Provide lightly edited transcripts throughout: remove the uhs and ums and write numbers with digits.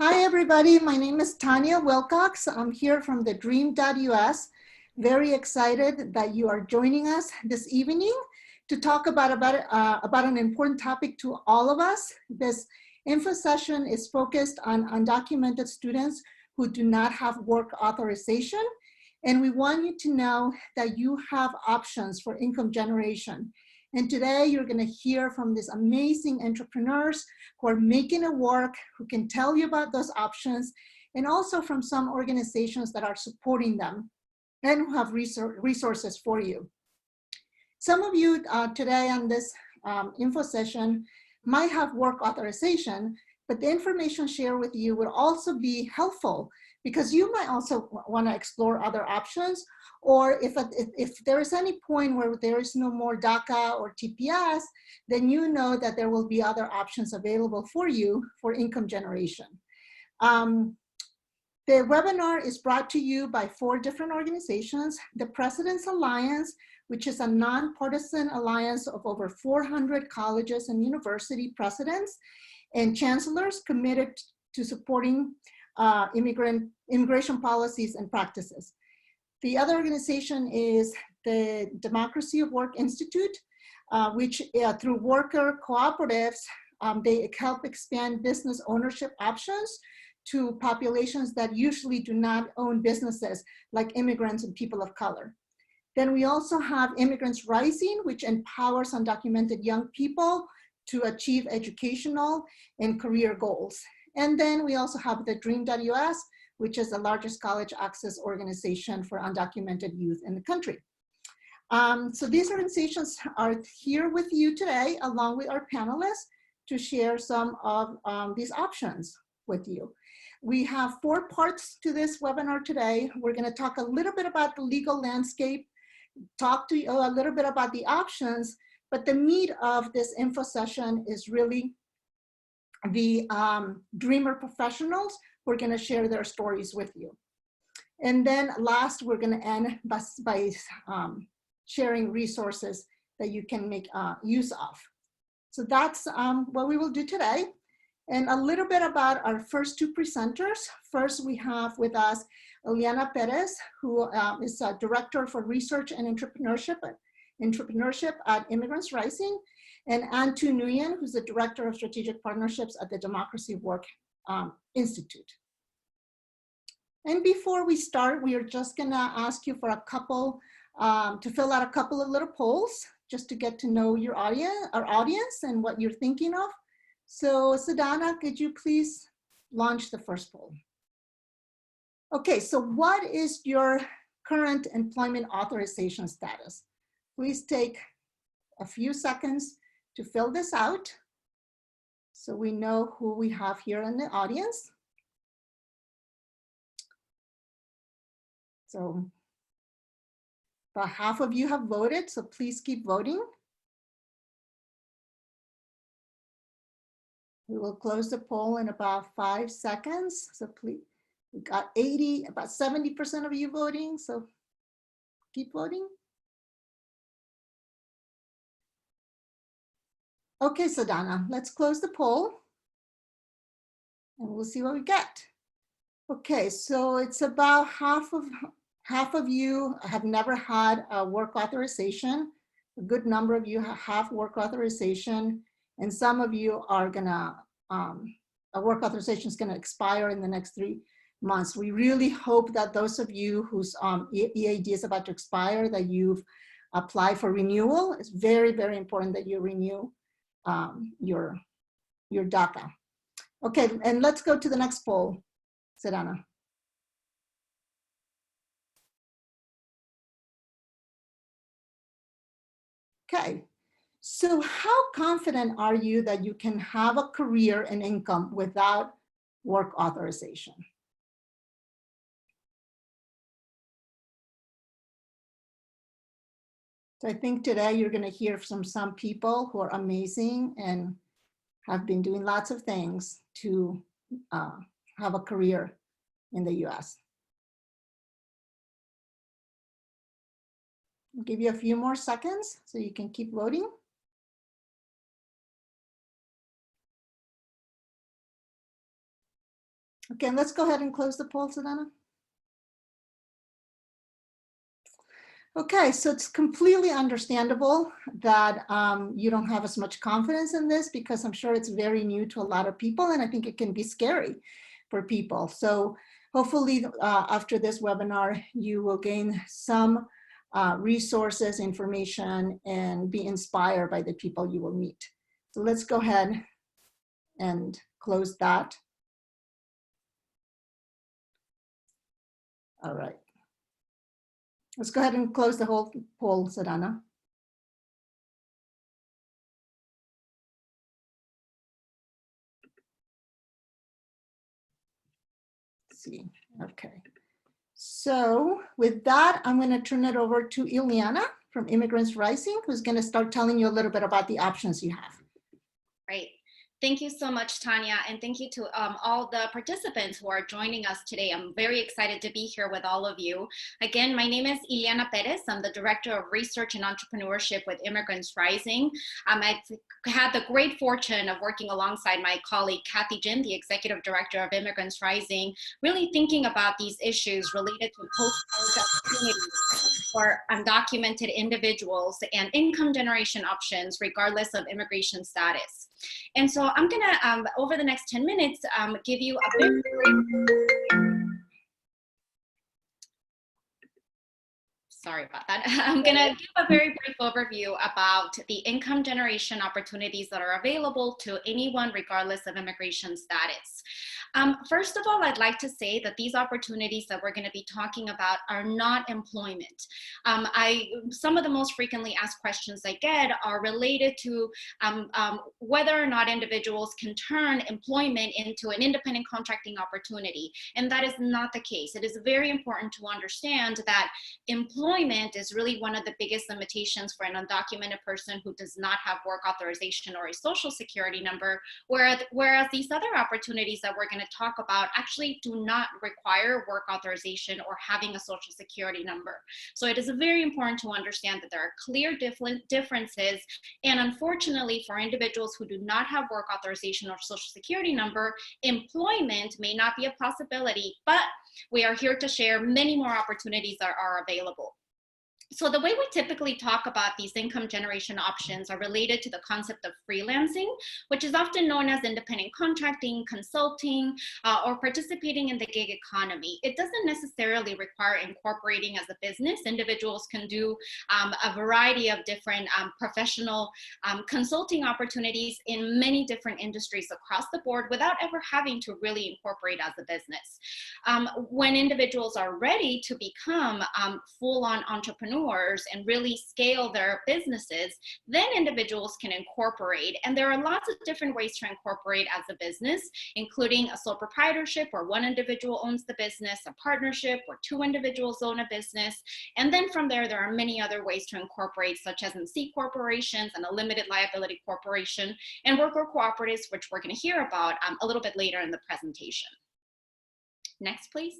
Hi, everybody. My name is Tanya Wilcox. I'm here from TheDream.Us. Very excited that you are joining us this evening to talk about an important topic to all of us. This info session is focused on undocumented students who do not have work authorization. And we want you to know that you have options for income generation. And today you're going to hear from these amazing entrepreneurs who are making it work, who can tell you about those options, and also from some organizations that are supporting them and who have resources for you. Some of you today on this info session might have work authorization, but the information shared with you will also be helpful because you might also want to explore other options, or if there is any point where there is no more DACA or TPS, then you know that there will be other options available for you for income generation. The webinar is brought to you by 4 different organizations. The President's Alliance, which is a nonpartisan alliance of over 400 colleges and university presidents and chancellors committed to supporting immigration policies and practices. The other organization is the Democracy of Work Institute, which through worker cooperatives, they help expand business ownership options to populations that usually do not own businesses, like immigrants and people of color. Then we also have Immigrants Rising, which empowers undocumented young people to achieve educational and career goals. And then we also have TheDream.Us, which is the largest college access organization for undocumented youth in the country. So these organizations are here with you today, along with our panelists, to share some of these options with you. We have 4 parts to this webinar today. We're going to talk a little bit about the legal landscape, talk to you a little bit about the options, but the meat of this info session is really the dreamer professionals who are going to share their stories with you. And then last, we're going to end by sharing resources that you can make use of. So that's what we will do today. And a little bit about our first 2 presenters. First, we have with us Eliana Perez, who is a Director for Research and Entrepreneurship at Immigrants Rising, and Antu Nguyen, who's the Director of Strategic Partnerships at the Democracy of Work Institute. And before we start, we are just gonna ask you for a couple, to fill out a couple of little polls, just to get to know your our audience and what you're thinking of. So Sadhana, could you please launch the first poll? Okay, so what is your current employment authorization status? Please take a few seconds to fill this out so we know who we have here in the audience. So about half of you have voted, so please keep voting. We will close the poll in about 5 seconds. So please, we got about 70% of you voting, so keep voting. Okay, Sadhana, let's close the poll and we'll see what we get. Okay, so it's about half of you have never had a work authorization. A good number of you have work authorization, and some of you are gonna, a work authorization is gonna expire in the next 3 months. We really hope that those of you whose EAD is about to expire, that you've applied for renewal. It's very, very important that you renew your DACA. Okay, and let's go to the next poll, Sadhana. Okay, so how confident are you that you can have a career and income without work authorization? So I think today you're going to hear from some people who are amazing and have been doing lots of things to have a career in the US. I'll give you a few more seconds so you can keep voting. Okay, let's go ahead and close the poll, Sadhana. Okay, so it's completely understandable that you don't have as much confidence in this, because I'm sure it's very new to a lot of people, and I think it can be scary for people. So hopefully after this webinar, you will gain some resources, information, and be inspired by the people you will meet. So let's go ahead and close that. All right. Let's go ahead and close the whole poll, Sadhana. Let's see, okay. So with that, I'm going to turn it over to Ileana from Immigrants Rising, who's going to start telling you a little bit about the options you have. Great. Thank you so much, Tanya, and thank you to all the participants who are joining us today. I'm very excited to be here with all of you. Again, my name is Ileana Perez. I'm the Director of Research and Entrepreneurship with Immigrants Rising. I've had the great fortune of working alongside my colleague, Kathy Jin, the Executive Director of Immigrants Rising, really thinking about these issues related to post-college opportunities for undocumented individuals and income generation options, regardless of immigration status. And so I'm gonna, over the next 10 minutes, give you a very sorry about that. I'm gonna give a very brief overview about the income generation opportunities that are available to anyone regardless of immigration status. First of all, I'd like to say that these opportunities that we're going to be talking about are not employment. Some of the most frequently asked questions I get are related to whether or not individuals can turn employment into an independent contracting opportunity, and that is not the case. It is very important to understand that employment is really one of the biggest limitations for an undocumented person who does not have work authorization or a social security number, whereas these other opportunities that we're going to talk about actually do not require work authorization or having a social security number. So it is very important to understand that there are clear differences, and unfortunately for individuals who do not have work authorization or social security number, employment may not be a possibility, but we are here to share many more opportunities that are available. So the way we typically talk about these income generation options are related to the concept of freelancing, which is often known as independent contracting, consulting, or participating in the gig economy. It doesn't necessarily require incorporating as a business. Individuals can do a variety of different professional consulting opportunities in many different industries across the board without ever having to really incorporate as a business. When individuals are ready to become full-on entrepreneurs and really scale their businesses, then individuals can incorporate. And there are lots of different ways to incorporate as a business, including a sole proprietorship where one individual owns the business, a partnership where two individuals own a business. And then from there are many other ways to incorporate, such as in C corporations and a limited liability corporation, and worker cooperatives, which we're going to hear about a little bit later in the presentation. Next, please.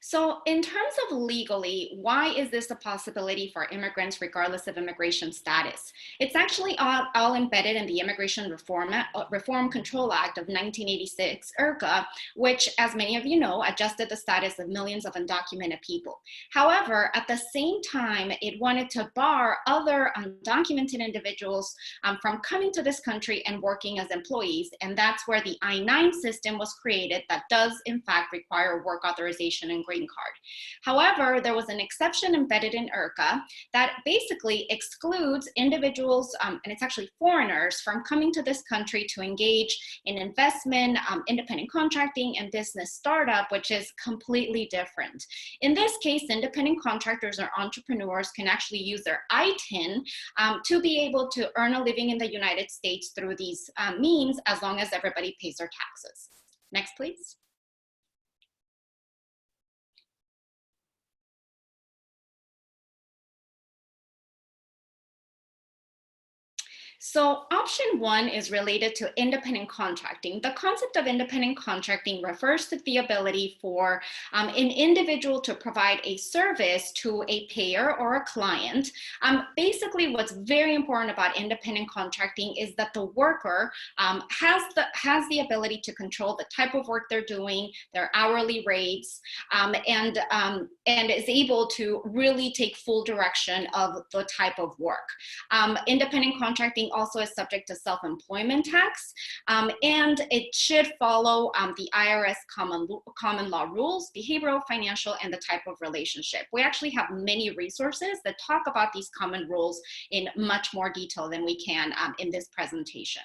So in terms of legally, why is this a possibility for immigrants regardless of immigration status? It's actually all embedded in the Immigration Reform Control Act of 1986, IRCA, which, as many of you know, adjusted the status of millions of undocumented people. However, at the same time, it wanted to bar other undocumented individuals from coming to this country and working as employees, and that's where the I-9 system was created that does, in fact, require work authorization and green card. However, there was an exception embedded in IRCA that basically excludes individuals, and it's actually foreigners, from coming to this country to engage in investment, independent contracting, and business startup, which is completely different. In this case, independent contractors or entrepreneurs can actually use their ITIN to be able to earn a living in the United States through these means, as long as everybody pays their taxes. Next, please. So option one is related to independent contracting. The concept of independent contracting refers to the ability for an individual to provide a service to a payer or a client. Basically, what's very important about independent contracting is that the worker has the ability to control the type of work they're doing, their hourly rates, and is able to really take full direction of the type of work. Independent contracting also is subject to self-employment tax, and it should follow the IRS common law rules, behavioral, financial, and the type of relationship. We actually have many resources that talk about these common rules in much more detail than we can in this presentation.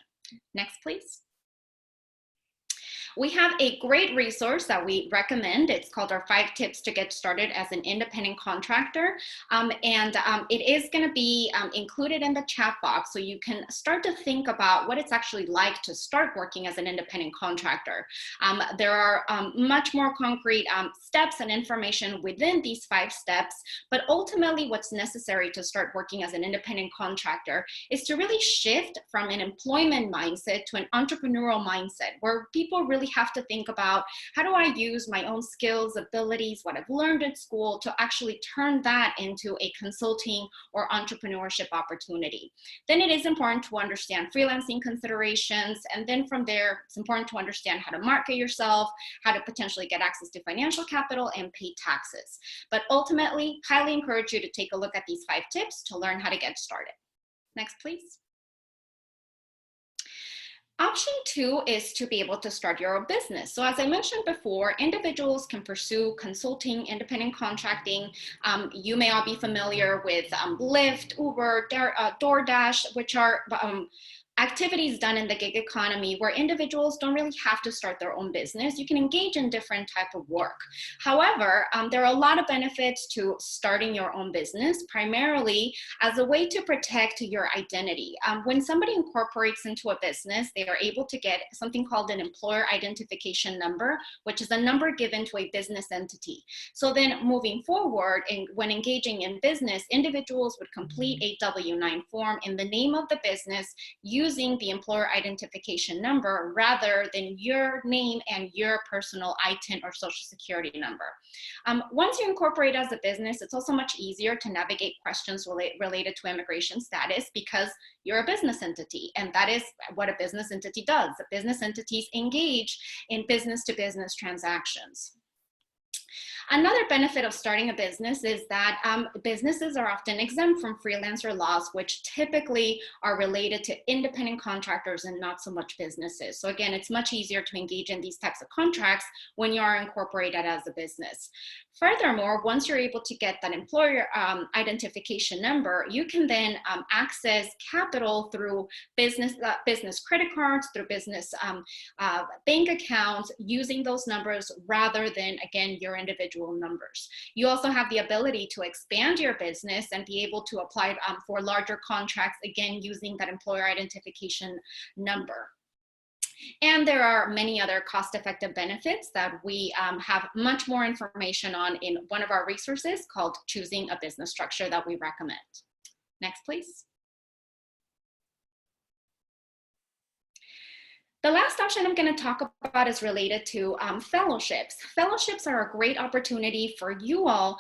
Next, please. We have a great resource that we recommend. It's called our 5 Tips to Get Started as an Independent Contractor. It is going to be included in the chat box, so you can start to think about what it's actually like to start working as an independent contractor. There are much more concrete steps and information within these 5 steps, but ultimately what's necessary to start working as an independent contractor is to really shift from an employment mindset to an entrepreneurial mindset, where people really have to think about, how do I use my own skills, abilities, what I've learned at school to actually turn that into a consulting or entrepreneurship opportunity. Then it is important to understand freelancing considerations. And then from there, it's important to understand how to market yourself, how to potentially get access to financial capital and pay taxes. But ultimately, highly encourage you to take a look at these 5 tips to learn how to get started. Next, please. Option 2 is to be able to start your own business. So as I mentioned before, individuals can pursue consulting, independent contracting. You may all be familiar with Lyft, Uber, DoorDash, which are activities done in the gig economy where individuals don't really have to start their own business. You can engage in different type of work. However, there are a lot of benefits to starting your own business, primarily as a way to protect your identity. When somebody incorporates into a business, they are able to get something called an employer identification number, which is a number given to a business entity. So then moving forward, when engaging in business, individuals would complete a W-9 form in the name of the business using the employer identification number rather than your name and your personal ITIN or social security number. Once you incorporate as a business, it's also much easier to navigate questions related to immigration status because you're a business entity, and that is what a business entity does. The business entities engage in business-to-business transactions. Another benefit of starting a business is that businesses are often exempt from freelancer laws, which typically are related to independent contractors and not so much businesses. So again, it's much easier to engage in these types of contracts when you are incorporated as a business. Furthermore, once you're able to get that employer identification number, you can then access capital through business credit cards, through business bank accounts, using those numbers rather than, again, your individual numbers. You also have the ability to expand your business and be able to apply for larger contracts, again, using that employer identification number. And there are many other cost-effective benefits that we have much more information on in one of our resources called Choosing a Business Structure that we recommend. Next, please. The last option I'm going to talk about is related to fellowships. Fellowships are a great opportunity for you all,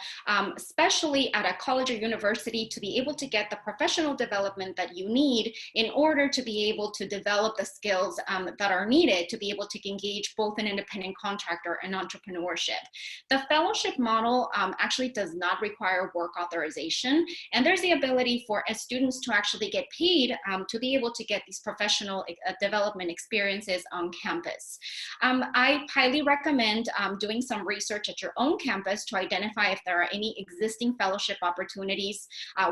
especially at a college or university, to be able to get the professional development that you need in order to be able to develop the skills that are needed to be able to engage both an independent contractor and entrepreneurship. The fellowship model actually does not require work authorization, and there's the ability for students to actually get paid to be able to get these professional development experiences on campus. I highly recommend doing some research at your own campus to identify if there are any existing fellowship opportunities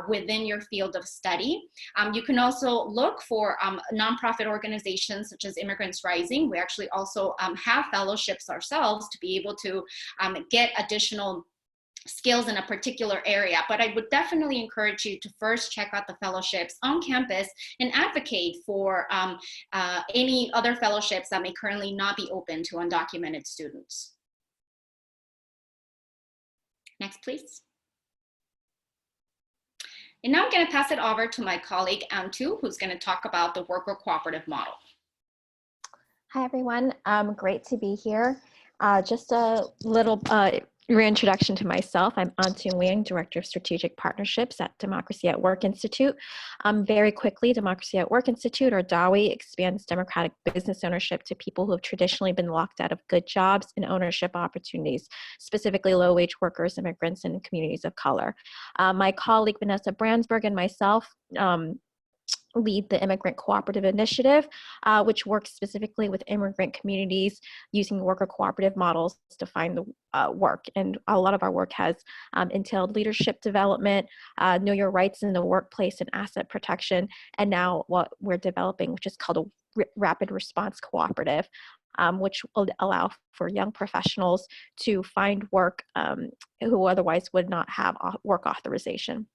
within your field of study. You can also look for nonprofit organizations such as Immigrants Rising. We actually also have fellowships ourselves to be able to get additional skills in a particular area, but I would definitely encourage you to first check out the fellowships on campus and advocate for any other fellowships that may currently not be open to undocumented students. Next, please. And now I'm going to pass it over to my colleague, Antu, who's going to talk about the worker cooperative model. Hi, everyone. Great to be here. Just a little reintroduction to myself. I'm Antu Nguyen, Director of Strategic Partnerships at Democracy at Work Institute. Very quickly, Democracy at Work Institute, or DAWI, expands democratic business ownership to people who have traditionally been locked out of good jobs and ownership opportunities, specifically low-wage workers, immigrants, and communities of color. My colleague, Vanessa Brandsburg, and myself lead the Immigrant Cooperative Initiative, which works specifically with immigrant communities using worker cooperative models to find the work. And a lot of our work has entailed leadership development, know your rights in the workplace and asset protection, and now what we're developing, which is called a rapid response cooperative, which will allow for young professionals to find work who otherwise would not have work authorization.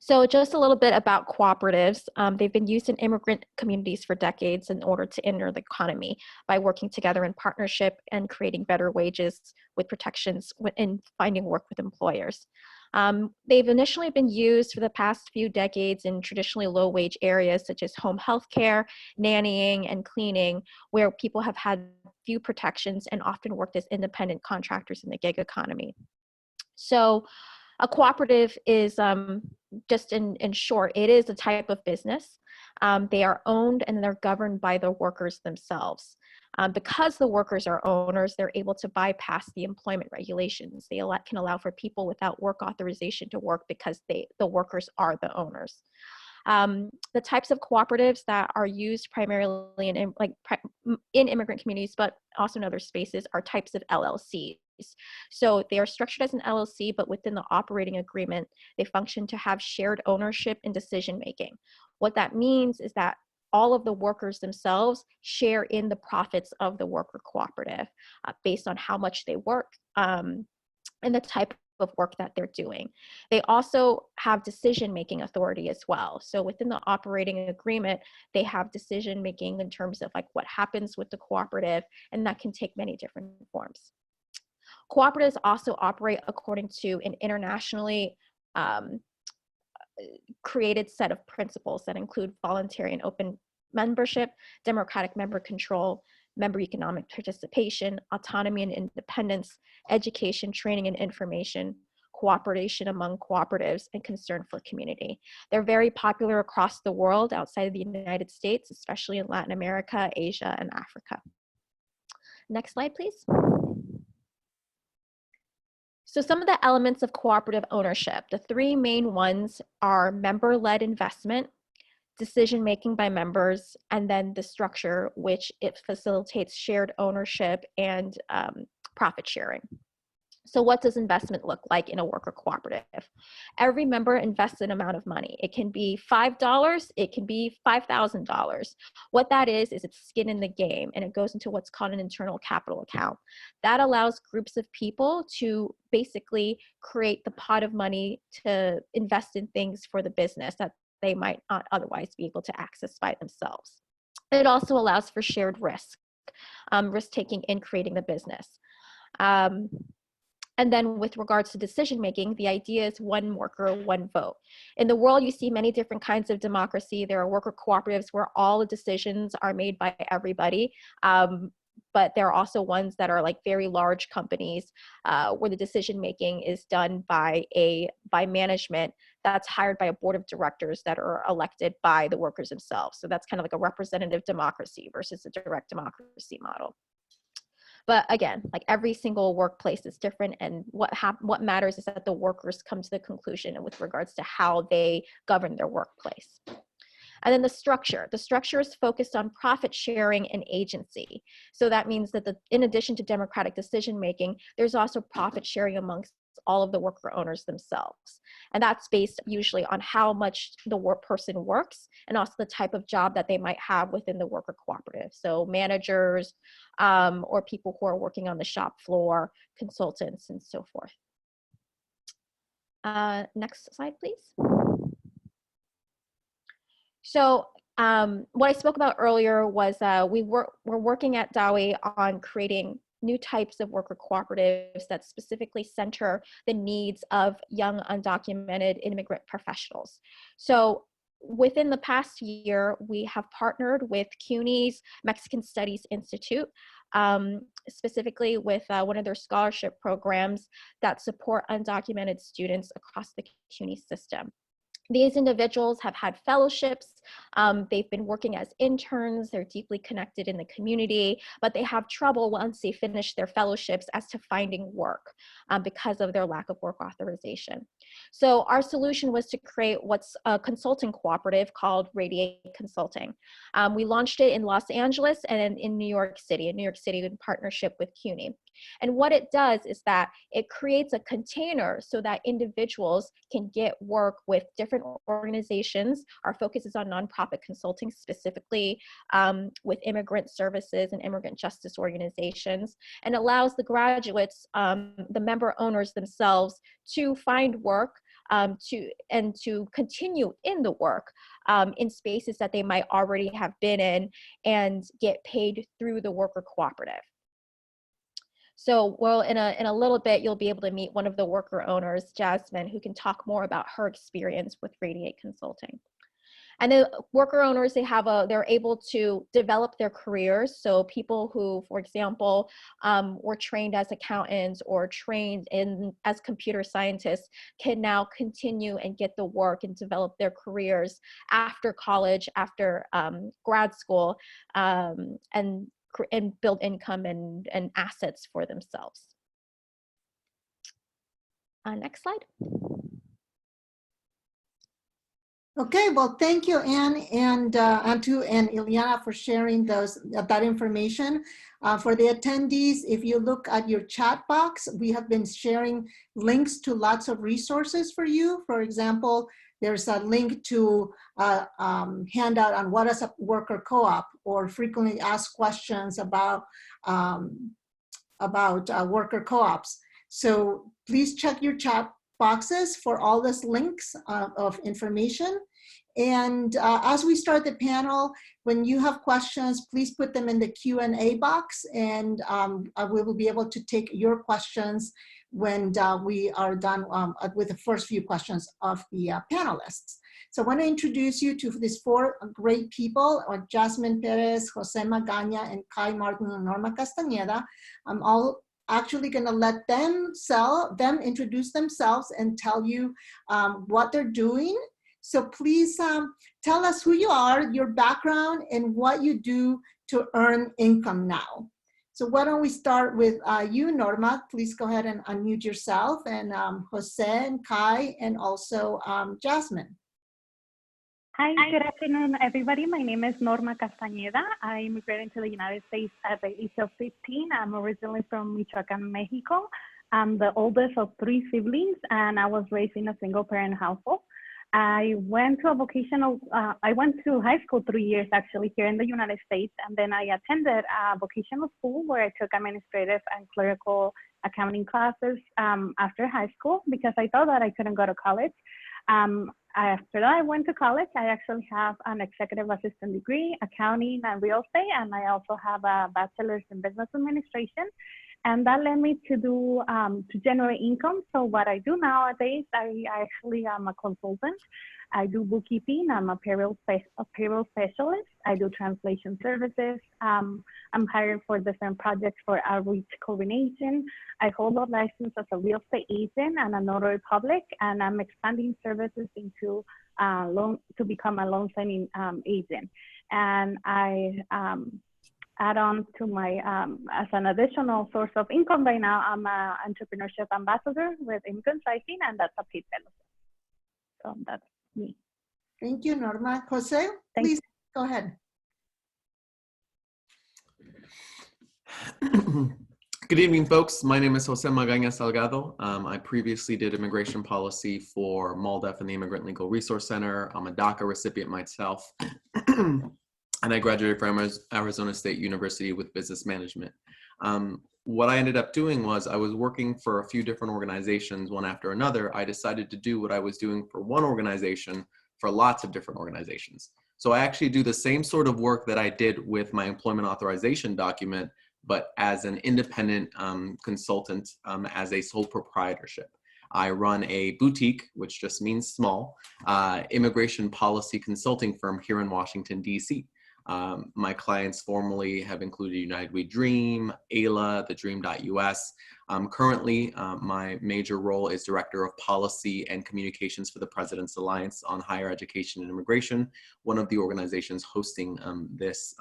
So just a little bit about cooperatives. They've been used in immigrant communities for decades in order to enter the economy by working together in partnership and creating better wages with protections in finding work with employers. They've initially been used for the past few decades in traditionally low-wage areas such as home health care, nannying, and cleaning, where people have had few protections and often worked as independent contractors in the gig economy. So a cooperative is, just in short, it is a type of business. They are owned and they're governed by the workers themselves. Because the workers are owners, they're able to bypass the employment regulations. They can allow for people without work authorization to work because the workers are the owners. The types of cooperatives that are used primarily in immigrant communities, but also in other spaces, are types of LLCs. So they are structured as an LLC, but within the operating agreement, they function to have shared ownership and decision making. What that means is that all of the workers themselves share in the profits of the worker cooperative based on how much they work and the type of work that they're doing. They also have decision-making authority as well. So within the operating agreement, they have decision-making in terms of like what happens with the cooperative, and that can take many different forms. Cooperatives also operate according to an internationally created set of principles that include voluntary and open membership, democratic member control, member economic participation, autonomy and independence, education, training and information, cooperation among cooperatives, and concern for community. They're very popular across the world outside of the United States, especially in Latin America, Asia, and Africa. Next slide, please. So some of the elements of cooperative ownership, the three main ones are member-led investment, decision-making by members, and then the structure, which it facilitates shared ownership and profit sharing. So what does investment look like in a worker cooperative? Every member invests an amount of money. It can be $5, it can be $5,000. What that is it's skin in the game, and it goes into what's called an internal capital account. That allows groups of people to basically create the pot of money to invest in things for the business that they might not otherwise be able to access by themselves. It also allows for shared risk-taking in creating the business. And then with regards to decision making, the idea is one worker, one vote. In the world, you see many different kinds of democracy. There are worker cooperatives where all the decisions are made by everybody. But there are also ones that are like very large companies where the decision making is done by management that's hired by a board of directors that are elected by the workers themselves. So that's kind of like a representative democracy versus a direct democracy model. But again, like every single workplace is different, and what matters is that the workers come to the conclusion with regards to how they govern their workplace. And then the structure is focused on profit sharing and agency. So that means that in addition to democratic decision making, there's also profit sharing amongst all of the worker owners themselves. And that's based usually on how much the person works and also the type of job that they might have within the worker cooperative. So managers or people who are working on the shop floor, consultants, and so forth. Next slide, please. So what I spoke about earlier was we're working at DAWI on creating new types of worker cooperatives that specifically center the needs of young undocumented immigrant professionals. So within the past year, we have partnered with CUNY's Mexican Studies Institute, specifically with one of their scholarship programs that support undocumented students across the CUNY system. These individuals have had fellowships. They've been working as interns. They're deeply connected in the community, but they have trouble once they finish their fellowships as to finding work because of their lack of work authorization. So our solution was to create what's a consulting cooperative called Radiate Consulting. We launched it in Los Angeles and in New York City in partnership with CUNY. And what it does is that it creates a container so that individuals can get work with different organizations. Our focus is on nonprofit consulting, specifically with immigrant services and immigrant justice organizations, and allows the graduates, the member owners themselves, to find work to continue in the work in spaces that they might already have been in and get paid through the worker cooperative. So, well, in a little bit, you'll be able to meet one of the worker owners, Jasmine, who can talk more about her experience with Radiate Consulting. And the worker owners, they're able to develop their careers. So people who, for example, were trained as accountants or trained as computer scientists can now continue and get the work and develop their careers after college, after grad school, and build income and assets for themselves. Next slide. Okay, well, thank you, Anne and Antu and Ileana for sharing that information. For the attendees, if you look at your chat box, we have been sharing links to lots of resources for you. For example, there's a link to a handout on what is a worker co-op, or frequently asked questions about worker co-ops. So please check your chat boxes for all these links of information. And as we start the panel, when you have questions, please put them in the Q&A box, and we will be able to take your questions when we are done with the first few questions of the panelists. So I want to introduce you to these four great people, Jasmine Perez, Jose Magaña, and Kai Martin and Norma Castañeda. I'm all actually going to let them introduce themselves and tell you what they're doing. So please tell us who you are, your background, and what you do to earn income now. So why don't we start with you, Norma? Please go ahead and unmute yourself, and Jose and Kai, and also Jasmine. Hi, good afternoon, everybody. My name is Norma Castañeda. I immigrated to the United States at the age of 15. I'm originally from Michoacan, Mexico. I'm the oldest of 3 siblings, and I was raised in a single-parent household. I went to high school 3 years actually here in the United States, and then I attended a vocational school where I took administrative and clerical accounting classes after high school because I thought that I couldn't go to college. After that, I went to college. I actually have an executive assistant degree, accounting and real estate, and I also have a bachelor's in business administration. And that led me to do, to generate income. So what I do nowadays, I actually am a consultant. I do bookkeeping. I'm a payroll specialist. I do translation services. I'm hired for different projects for outreach coordination. I hold a license as a real estate agent and a notary public, and I'm expanding services into to become a loan signing agent. And I add on to my, as an additional source of income right now, I'm an entrepreneurship ambassador with Immigrants Rising, and that's a paid fellowship. So that's me. Thank you, Norma. Jose, please go ahead. Good evening, folks. My name is Jose Magaña Salgado. I previously did immigration policy for MALDEF and the Immigrant Legal Resource Center. I'm a DACA recipient myself. And I graduated from Arizona State University with business management. What I ended up doing was I was working for a few different organizations, one after another. I decided to do what I was doing for one organization for lots of different organizations. So I actually do the same sort of work that I did with my employment authorization document, but as an independent consultant as a sole proprietorship. I run a boutique, which just means small, immigration policy consulting firm here in Washington, D.C. My clients formerly have included United We Dream, AILA, TheDream.Us. Currently, my major role is Director of Policy and Communications for the President's Alliance on Higher Education and Immigration, one of the organizations hosting this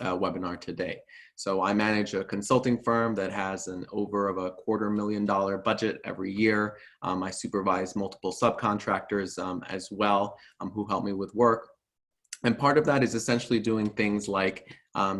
webinar today. So I manage a consulting firm that has an over of $250,000 budget every year. I supervise multiple subcontractors as well who help me with work. And part of that is essentially doing things like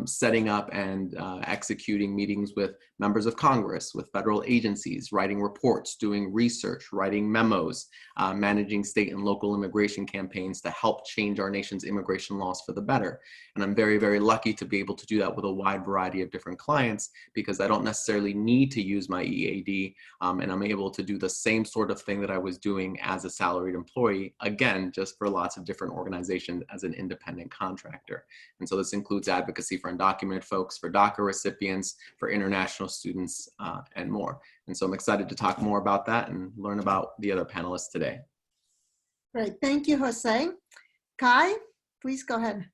setting up and executing meetings with members of Congress, with federal agencies, writing reports, doing research, writing memos, managing state and local immigration campaigns to help change our nation's immigration laws for the better. And I'm very, very lucky to be able to do that with a wide variety of different clients because I don't necessarily need to use my EAD and I'm able to do the same sort of thing that I was doing as a salaried employee, again, just for lots of different organizations as an independent contractor. And so this includes advocacy for undocumented folks, for DACA recipients, for international students, and more. And so I'm excited to talk more about that and learn about the other panelists today. Great, thank you, Jose. Kai, please go ahead.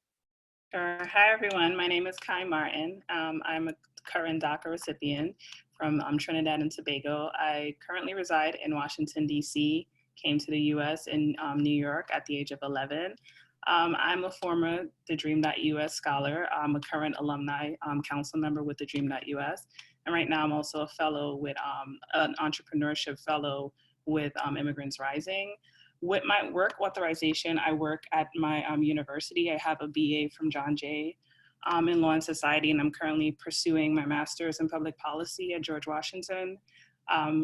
Sure. Hi, everyone. My name is Kai Martin. I'm a current DACA recipient from Trinidad and Tobago. I currently reside in Washington, D.C., came to the U.S. in New York at the age of 11. I'm a former TheDream.Us scholar. I'm a current alumni council member with TheDream.Us. And right now I'm also a fellow with an entrepreneurship fellow with Immigrants Rising. With my work authorization, I work at my university. I have a BA from John Jay in Law and Society, and I'm currently pursuing my master's in public policy at George Washington.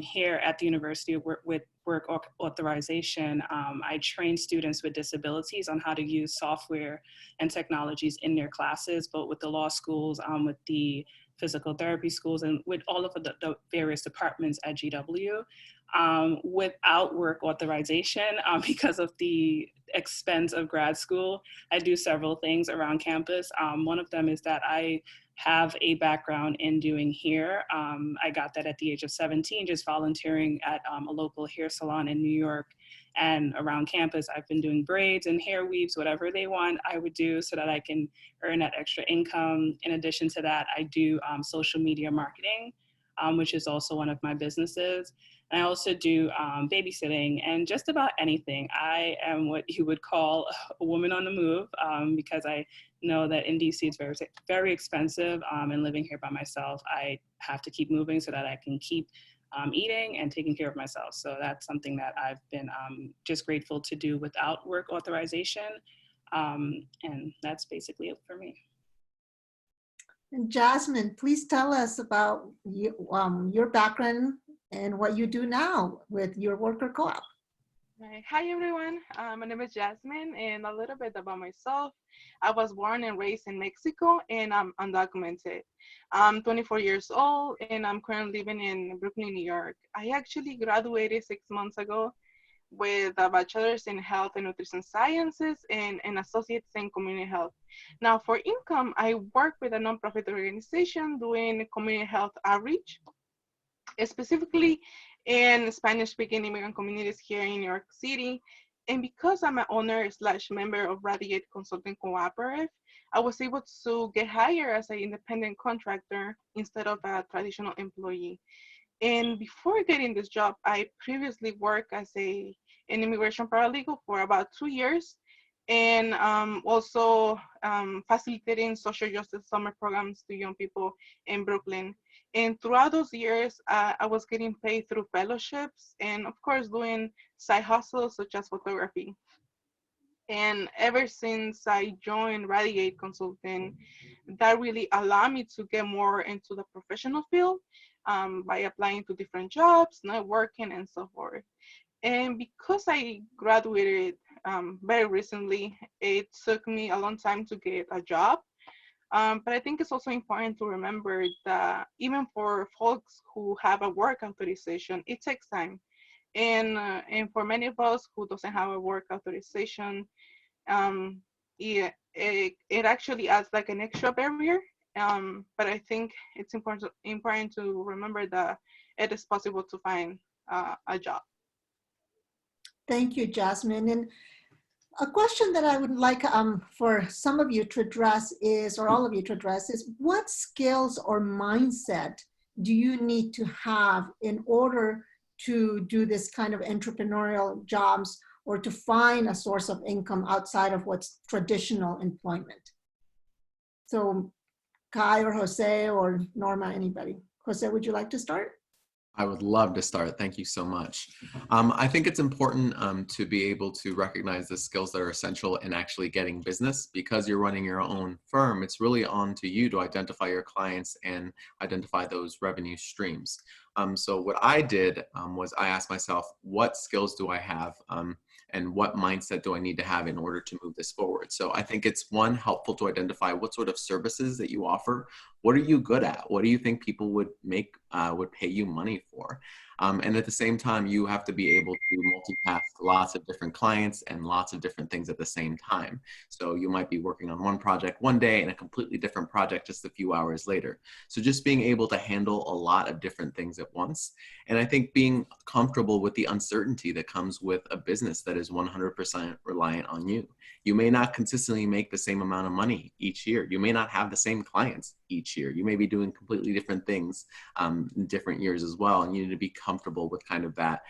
Here at the University with work authorization, I train students with disabilities on how to use software and technologies in their classes, both with the law schools, with the physical therapy schools, and with all of the various departments at GW. Without work authorization, because of the expense of grad school, I do several things around campus. One of them is that I have a background in doing hair. I got that at the age of 17, just volunteering at a local hair salon in New York. And around campus, I've been doing braids and hair weaves, whatever they want, I would do so that I can earn that extra income. In addition to that, I do social media marketing, which is also one of my businesses. And I also do babysitting and just about anything. I am what you would call a woman on the move because I know that in DC it's very, very expensive and living here by myself, I have to keep moving so that I can keep eating and taking care of myself. So that's something that I've been just grateful to do without work authorization. And that's basically it for me. And Jasmine, please tell us about your background and what you do now with your worker co-op. Hi everyone, my name is Jasmine, and a little bit about myself. I was born and raised in Mexico, and I'm undocumented. I'm 24 years old, and I'm currently living in Brooklyn, New York. I actually graduated 6 months ago with a bachelor's in health and nutrition sciences and an associate's in community health. Now for income, I work with a nonprofit organization doing community health outreach, specifically in Spanish-speaking immigrant communities here in New York City. And because I'm an owner/member of Radiate Consulting Cooperative, I was able to get hired as an independent contractor instead of a traditional employee. And before getting this job, I previously worked as an immigration paralegal for about 2 years, and also facilitating social justice summer programs to young people in Brooklyn. And throughout those years, I was getting paid through fellowships and, of course, doing side hustles such as photography. And ever since I joined Radiate Consulting, that really allowed me to get more into the professional field by applying to different jobs, networking, and so forth. And because I graduated very recently, it took me a long time to get a job. But I think it's also important to remember that even for folks who have a work authorization, it takes time. And for many of us who doesn't have a work authorization, it actually adds like an extra barrier But I think it's important to remember that it is possible to find a job. Thank you, Jasmine. And a question that I would like for some of you to address is, or all of you to address is, what skills or mindset do you need to have in order to do this kind of entrepreneurial jobs or to find a source of income outside of what's traditional employment? So Kai or Jose or Norma, anybody? Jose, would you like to start? I would love to start. Thank you so much. I think it's important to be able to recognize the skills that are essential in actually getting business. Because you're running your own firm, it's really on to you to identify your clients and identify those revenue streams. So what I did was I asked myself, what skills do I have? And what mindset do I need to have in order to move this forward? So I think it's helpful to identify what sort of services that you offer. What are you good at? What do you think people would pay you money for? And at the same time, you have to be able to multitask lots of different clients and lots of different things at the same time. So you might be working on one project one day and a completely different project just a few hours later. So just being able to handle a lot of different things at once. And I think being comfortable with the uncertainty that comes with a business that is 100% reliant on you. You may not consistently make the same amount of money each year. You may not have the same clients each year. You may be doing completely different things in different years as well. And you need to be comfortable with kind of that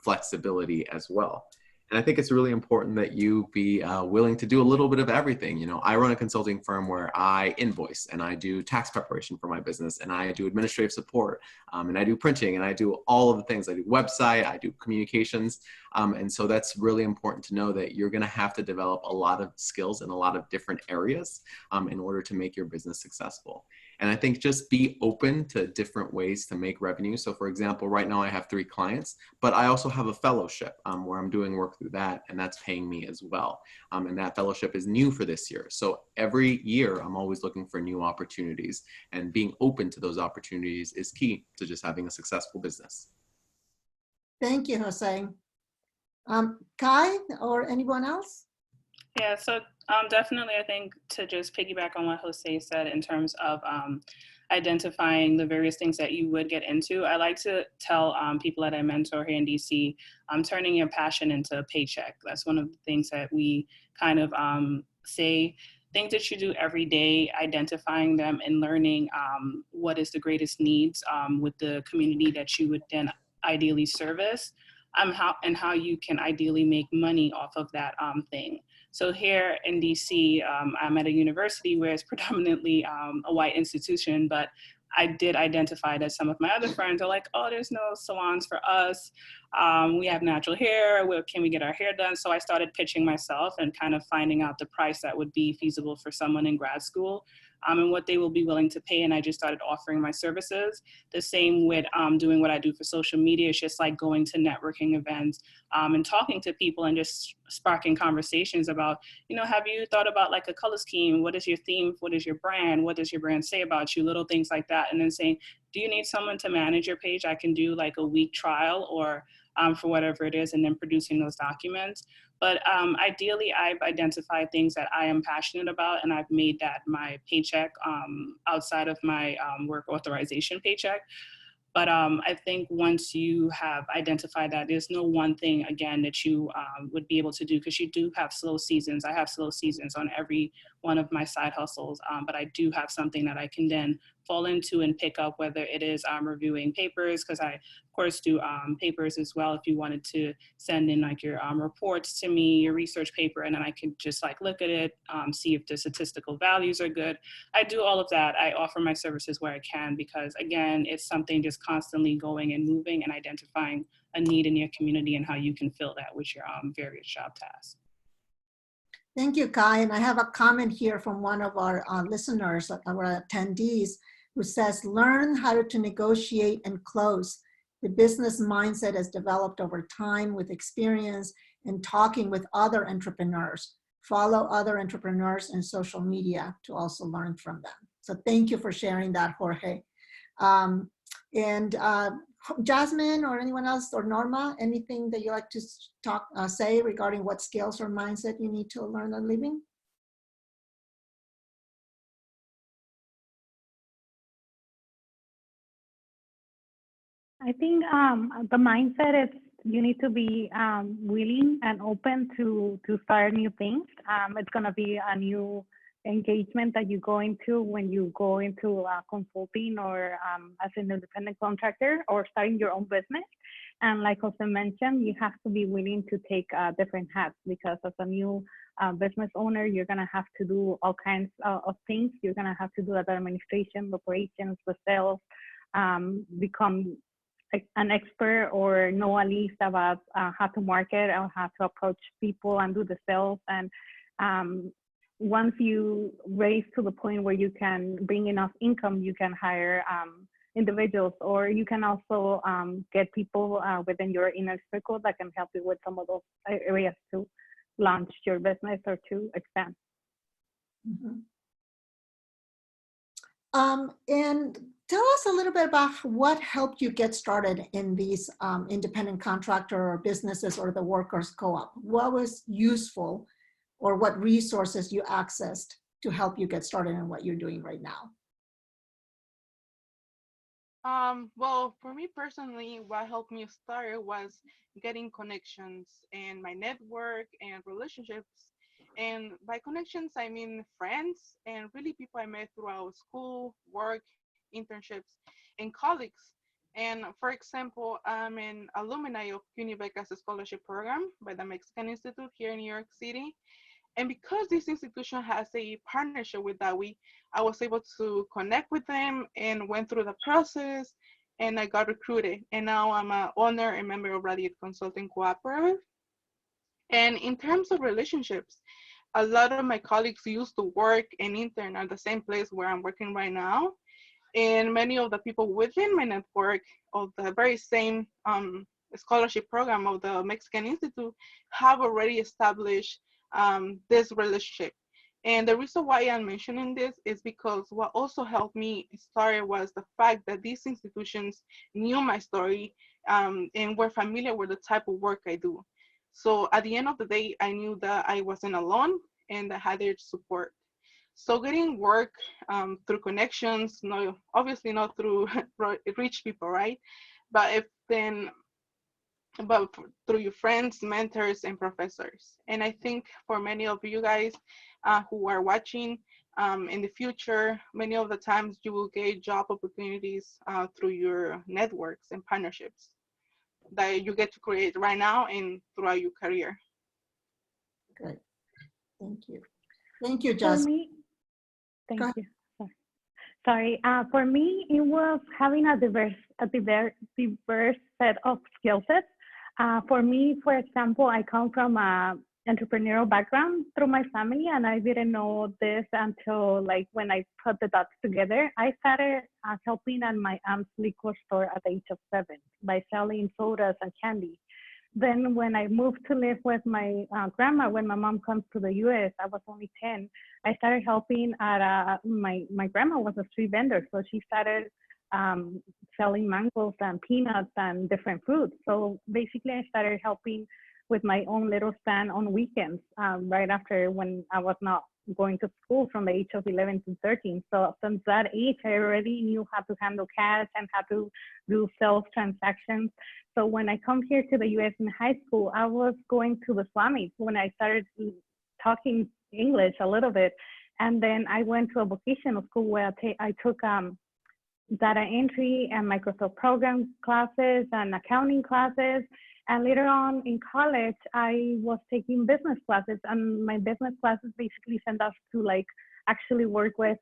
flexibility as well. And I think it's really important that you be willing to do a little bit of everything. You know, I run a consulting firm where I invoice and I do tax preparation for my business and I do administrative support and I do printing and I do all of the things. I do website, I do communications. And so that's really important to know that you're going to have to develop a lot of skills in a lot of different areas in order to make your business successful. And I think just be open to different ways to make revenue. So for example, right now I have 3 clients, but I also have a fellowship where I'm doing work through that and that's paying me as well. And that fellowship is new for this year. So every year I'm always looking for new opportunities, and being open to those opportunities is key to just having a successful business. Thank you, Jose. Kai or anyone else? Yeah, so definitely I think to just piggyback on what Jose said in terms of identifying the various things that you would get into, I like to tell people that I mentor here in DC, turning your passion into a paycheck. That's one of the things that we kind of say, things that you do every day, identifying them and learning what is the greatest needs with the community that you would then ideally service. How you can ideally make money off of that thing. So here in DC, I'm at a university where it's predominantly a white institution, but I did identify that some of my other friends are like, oh, there's no salons for us. We have natural hair. Can we get our hair done? So I started pitching myself and kind of finding out the price that would be feasible for someone in grad school. And what they will be willing to pay. And I just started offering my services. The same with doing what I do for social media. It's just like going to networking events and talking to people and just sparking conversations about, you know, have you thought about like a color scheme? What is your theme? What is your brand? What does your brand say about you? Little things like that. And then saying, do you need someone to manage your page? I can do like a week trial or for whatever it is, and then producing those documents. But ideally, I've identified things that I am passionate about, and I've made that my paycheck outside of my work authorization paycheck. But I think once you have identified that, there's no one thing, again, that you would be able to do, because you do have slow seasons. I have slow seasons on every one of my side hustles, but I do have something that I can then fall into and pick up, whether it is reviewing papers, because I, of course, do papers as well. If you wanted to send in like your reports to me, your research paper, and then I can just like look at it, see if the statistical values are good. I do all of that. I offer my services where I can, because again, it's something just constantly going and moving and identifying a need in your community and how you can fill that with your various job tasks. Thank you, Kai. And I have a comment here from one of our listeners, our attendees, who says, learn how to negotiate and close. The business mindset has developed over time with experience and talking with other entrepreneurs. Follow other entrepreneurs in social media to also learn from them. So thank you for sharing that, Jorge. Jasmine or anyone else, or Norma, anything that you like to say regarding what skills or mindset you need to learn on living? I think the mindset is you need to be willing and open to start new things. It's going to be a new engagement that you go into when you go into consulting or as an independent contractor or starting your own business. And like Jose mentioned, you have to be willing to take different hats, because as a new business owner, you're going to have to do all kinds of things. You're going to have to do the administration, operations, the sales, become an expert or know at least about how to market or how to approach people and do the sales. And once you raise to the point where you can bring enough income, you can hire individuals, or you can also get people within your inner circle that can help you with some of those areas to launch your business or to expand. Mm-hmm. And tell us a little bit about what helped you get started in these independent contractor or businesses or the workers co-op. What was useful, or what resources you accessed to help you get started in what you're doing right now? Well, for me personally, what helped me start was getting connections in my network and relationships. And by connections, I mean friends and really people I met throughout school, work, internships, and colleagues. And for example, I'm an alumni of Unibeca's scholarship program by the Mexican Institute here in New York City. And because this institution has a partnership with DAWI, I was able to connect with them and went through the process, and I got recruited. And now I'm an owner and member of Radiate Consulting Cooperative. And in terms of relationships, a lot of my colleagues used to work and intern at the same place where I'm working right now. And many of the people within my network of the very same scholarship program of the Mexican Institute have already established this relationship. And the reason why I'm mentioning this is because what also helped me start was the fact that these institutions knew my story and were familiar with the type of work I do. So at the end of the day, I knew that I wasn't alone and I had their support. So getting work through connections, no, obviously not through rich people, right? But if then, but through your friends, mentors, and professors. And I think for many of you guys who are watching in the future, many of the times you will get job opportunities through your networks and partnerships that you get to create right now and throughout your career. Good. Thank you. Thank you, For Jasmine. me, thank you. Sorry. For me, it was having a diverse set of skill sets. For me, for example, I come from an entrepreneurial background through my family, and I didn't know this until like when I put the dots together. I started helping at my aunt's liquor store at the age of 7 by selling sodas and candy. Then when I moved to live with my grandma, when my mom comes to the US, I was only 10. I started helping at, my grandma was a street vendor. So she started selling mangoes and peanuts and different fruits. So basically I started helping with my own little stand on weekends right after when I was not going to school from the age of 11 to 13. So since that age, I already knew how to handle cash and how to do sales transactions. So when I come here to the US in high school, I was going to the Swami when I started talking English a little bit. And then I went to a vocational school where I took data entry and Microsoft program classes and accounting classes. And later on in college, I was taking business classes, and my business classes basically sent us to like actually work with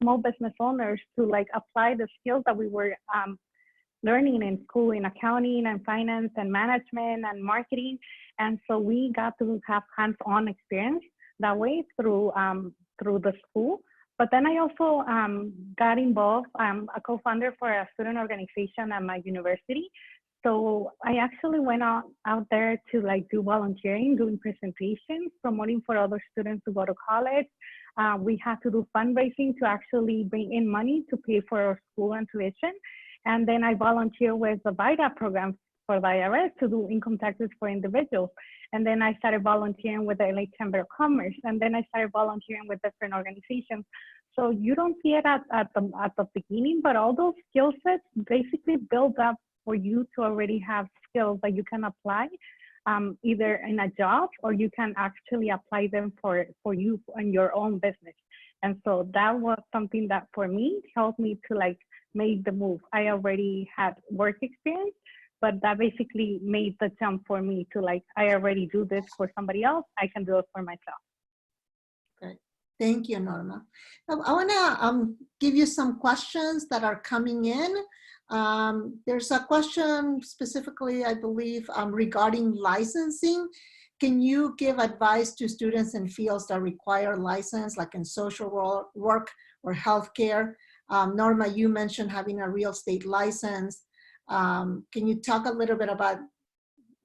small business owners to like apply the skills that we were learning in school in accounting and finance and management and marketing. And so we got to have hands-on experience that way through the school. But then I also got involved. I'm a co-founder for a student organization at my university. So I actually went out there to like do volunteering, doing presentations, promoting for other students to go to college. We had to do fundraising to actually bring in money to pay for our school and tuition. And then I volunteer with the VITA program for the IRS to do income taxes for individuals. And then I started volunteering with the LA Chamber of Commerce. And then I started volunteering with different organizations. So you don't see it at the beginning, but all those skill sets basically build up for you to already have skills that you can apply either in a job, or you can actually apply them for you in your own business. And so that was something that for me helped me to like make the move. I already had work experience, but that basically made the jump for me to like, I already do this for somebody else, I can do it for myself. Great. Thank you, Norma. I want to give you some questions that are coming in. There's a question specifically, I believe, regarding licensing. Can you give advice to students in fields that require license, like in social work or healthcare? Norma, you mentioned having a real estate license. Can you talk a little bit about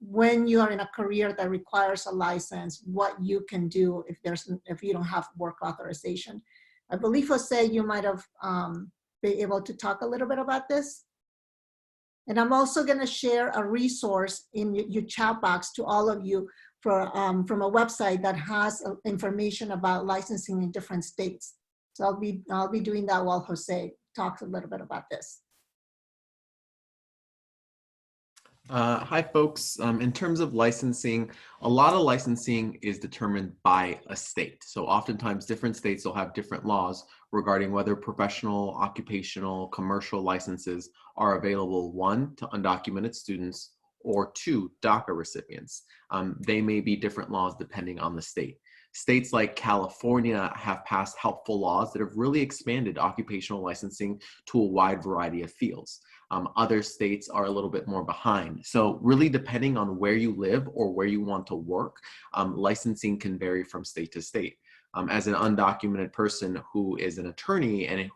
when you are in a career that requires a license, what you can do if you don't have work authorization? I believe, Jose, you might have been able to talk a little bit about this. And I'm also going to share a resource in your chat box to all of you from a website that has information about licensing in different states. So I'll be doing that while Jose talks a little bit about this. Hi, folks. In terms of licensing, a lot of licensing is determined by a state. So oftentimes different states will have different laws regarding whether professional, occupational, commercial licenses are available, 1, to undocumented students, or 2, DACA recipients. They may be different laws depending on the state. States like California have passed helpful laws that have really expanded occupational licensing to a wide variety of fields. Other states are a little bit more behind. So really depending on where you live or where you want to work, licensing can vary from state to state. As an undocumented person who is an attorney and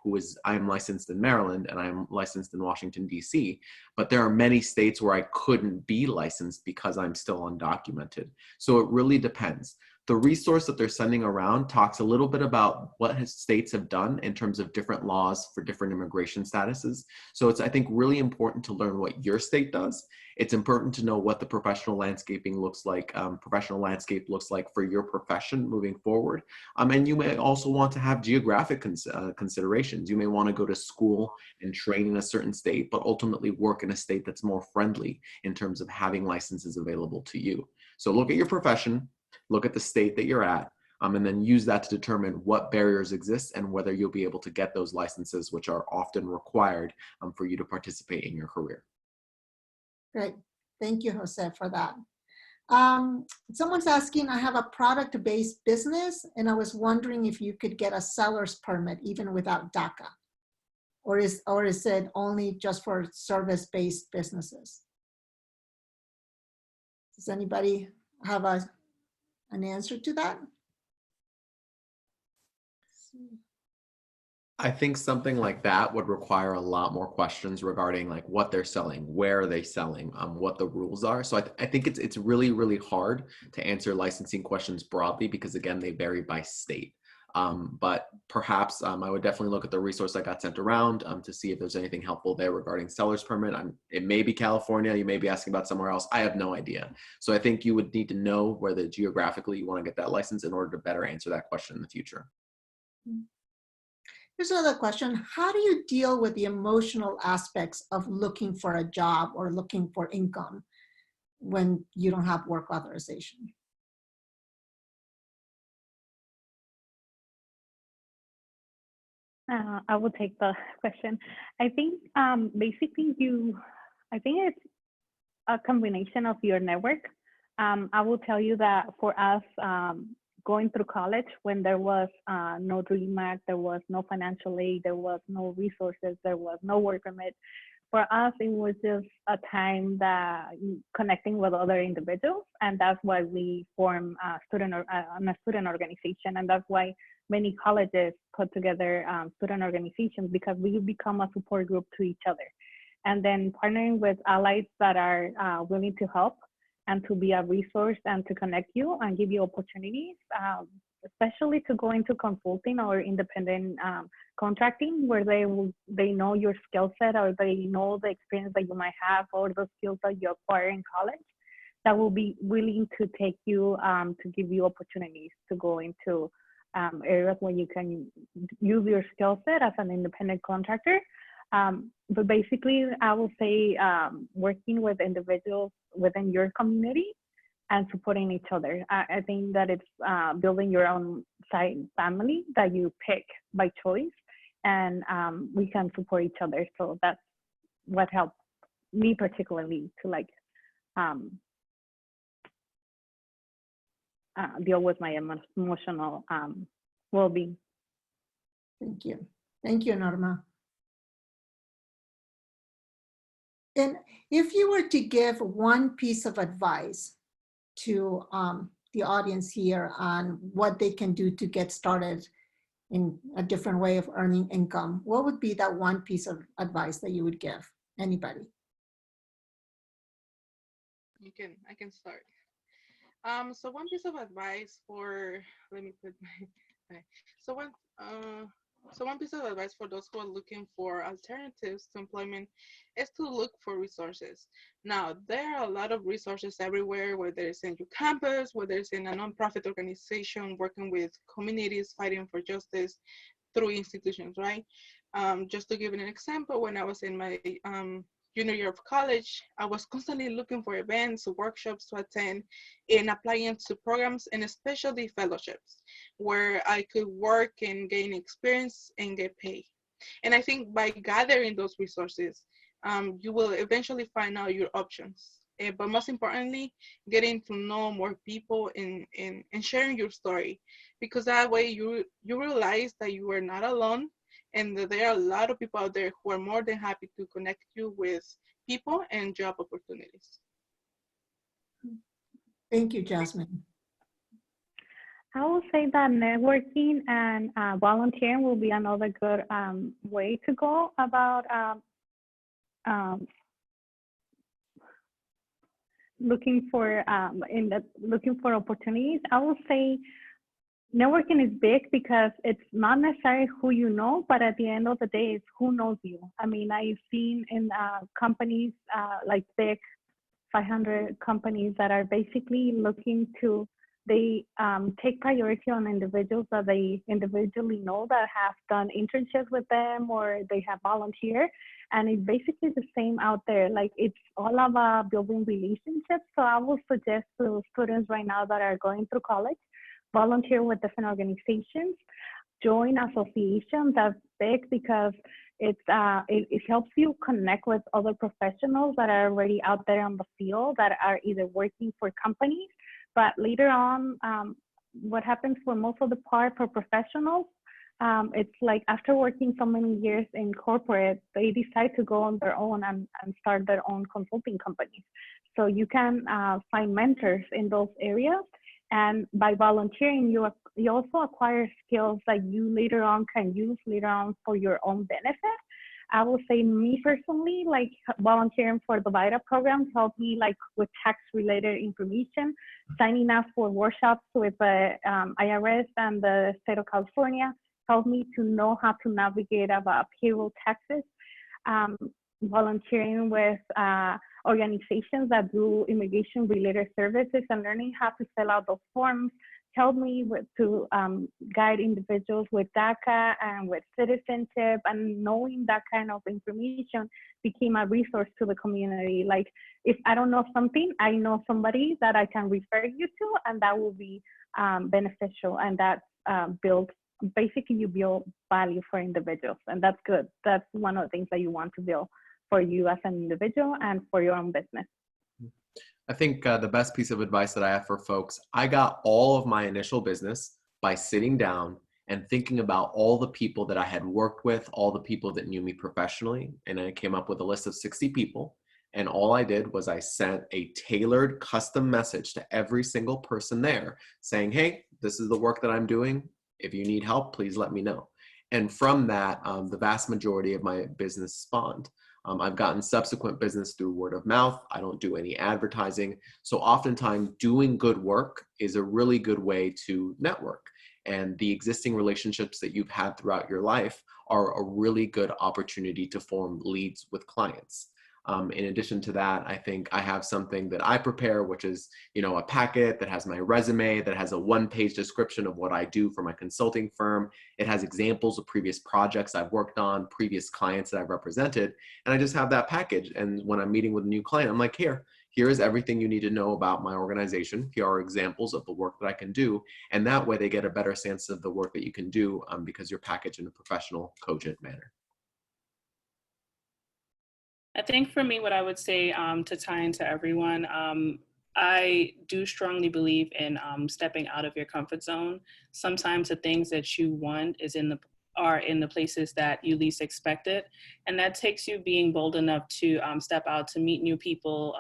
I'm licensed in Maryland and I'm licensed in Washington, D.C., but there are many states where I couldn't be licensed because I'm still undocumented. So it really depends. The resource that they're sending around talks a little bit about what states have done in terms of different laws for different immigration statuses. So it's, I think, really important to learn what your state does. It's important to know what the professional landscape looks like for your profession moving forward. And you may also want to have geographic considerations. You may want to go to school and train in a certain state, but ultimately work in a state that's more friendly in terms of having licenses available to you. So look at your profession, look at the state that you're at, and then use that to determine what barriers exist and whether you'll be able to get those licenses, which are often required for you to participate in your career. Great. Thank you, Jose, for that. Someone's asking, I have a product-based business, and I was wondering if you could get a seller's permit even without DACA, or is it only just for service-based businesses? Does anybody have an answer to that? I think something like that would require a lot more questions regarding like what they're selling, where are they selling, what the rules are. So I think it's really, really hard to answer licensing questions broadly because, again, they vary by state. But perhaps I would definitely look at the resource I got sent around to see if there's anything helpful there regarding seller's permit. It may be California, you may be asking about somewhere else. I have no idea. So I think you would need to know whether geographically you want to get that license in order to better answer that question in the future. Here's another question. How do you deal with the emotional aspects of looking for a job or looking for income when you don't have work authorization? I will take the question. I think basically I think it's a combination of your network. I will tell you that for us, going through college, when there was no DREAM Act, there was no financial aid, there was no resources, there was no work permit. For us, it was just a time that connecting with other individuals, and that's why we form a student organization, and that's why many colleges put together student organizations, because we become a support group to each other. And then partnering with allies that are willing to help and to be a resource and to connect you and give you opportunities, especially to go into consulting or independent contracting, where they know your skill set, or they know the experience that you might have, or the skills that you acquire in college, that will be willing to take you to give you opportunities to go into areas where you can use your skill set as an independent contractor. But basically, I will say working with individuals within your community and supporting each other. I think that it's building your own side family that you pick by choice, and we can support each other. So that's what helped me particularly to like deal with my emotional well-being. Thank you. Thank you, Norma. And if you were to give one piece of advice to the audience here on what they can do to get started in a different way of earning income, what would be that one piece of advice that you would give anybody? I can start. So one piece of advice for, let me put my, okay. So one piece of advice for those who are looking for alternatives to employment is to look for resources. Now, there are a lot of resources everywhere, whether it's in your campus, whether it's in a nonprofit organization working with communities fighting for justice through institutions, right? Just to give an example, when I was in my junior year of college, I was constantly looking for events, workshops to attend, and applying to programs and especially fellowships where I could work and gain experience and get paid. And I think by gathering those resources, you will eventually find out your options. But most importantly, getting to know more people and sharing your story, because that way you realize that you are not alone, and that there are a lot of people out there who are more than happy to connect you with people and job opportunities. Thank you, Jasmine. I will say that networking and volunteering will be another good way to go about looking for opportunities. I will say networking is big because it's not necessarily who you know, but at the end of the day, it's who knows you. I mean, I've seen in companies like big 500 companies that are basically looking to, they take priority on individuals that they individually know that have done internships with them or they have volunteered. And it's basically the same out there. Like, it's all about building relationships. So I will suggest to students right now that are going through college, volunteer with different organizations, join associations. That's big because it helps you connect with other professionals that are already out there on the field that are either working for companies, but later on, what happens for most of the part for professionals, it's like after working so many years in corporate, they decide to go on their own and start their own consulting companies. So you can find mentors in those areas. And by volunteering, you also acquire skills that you later on can use later on for your own benefit. I will say, me personally, like volunteering for the VITA program helped me like with tax related information, signing up for workshops with the IRS and the state of California helped me to know how to navigate about payroll taxes. Volunteering with organizations that do immigration related services and learning how to fill out those forms helped me to guide individuals with DACA and with citizenship, and knowing that kind of information became a resource to the community. Like, if I don't know something, I know somebody that I can refer you to, and that will be beneficial, and that builds, basically you build value for individuals, and that's good. That's one of the things that you want to build for you as an individual and for your own business. I think the best piece of advice that I have for folks, I got all of my initial business by sitting down and thinking about all the people that I had worked with, all the people that knew me professionally. And I came up with a list of 60 people. And all I did was I sent a tailored custom message to every single person there saying, hey, this is the work that I'm doing. If you need help, please let me know. And from that, the vast majority of my business spawned. I've gotten subsequent business through word of mouth. I don't do any advertising. So oftentimes doing good work is a really good way to network. And the existing relationships that you've had throughout your life are a really good opportunity to form leads with clients. In addition to that, I think I have something that I prepare, which is, a packet that has my resume, that has a one-page description of what I do for my consulting firm. It has examples of previous projects I've worked on, previous clients that I've represented, and I just have that package. And when I'm meeting with a new client, I'm like, here is everything you need to know about my organization. Here are examples of the work that I can do. And that way they get a better sense of the work that you can do because you're packaged in a professional, cogent manner. I think for me, what I would say to tie into everyone, I do strongly believe in stepping out of your comfort zone. Sometimes the things that you want are in the places that you least expect it. And that takes you being bold enough to step out to meet new people